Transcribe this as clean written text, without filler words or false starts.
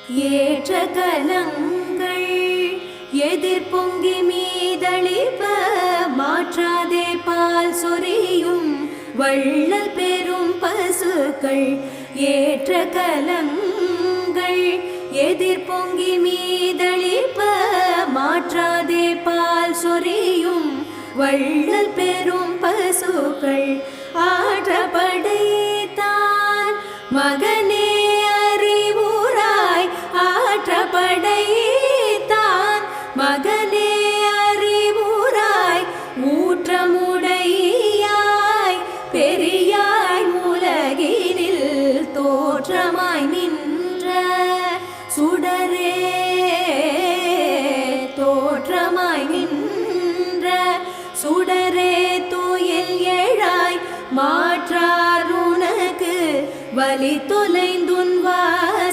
ஏற்ற கலங்கள் எதிர் பொங்கி மீதளிப்ப மாற்றாதே பால் சொரியும் வள்ளல் பெரும் பசுக்கள். ஏற்ற கலங்கள் எதிர் பொங்கி மீதளிப்ப மாற்றாதே பால் சொரியும் வள்ளல் பெரும் பசுக்கள். ஆற்றப்படைத்தான் மகனே அறிவுராய், ஆற்றப்படைத்தான் மகனே அறிவுராய், ஊற்றமுடையாய் பெரியாய் உலகினில் தோற்றமாய் நின்ற சுடரே, தோற்றமாய் நின்ற சுடரே, தூயில் ஏழாய் மாற்றார் உனக்கு வலி தொலைந்துன்வார்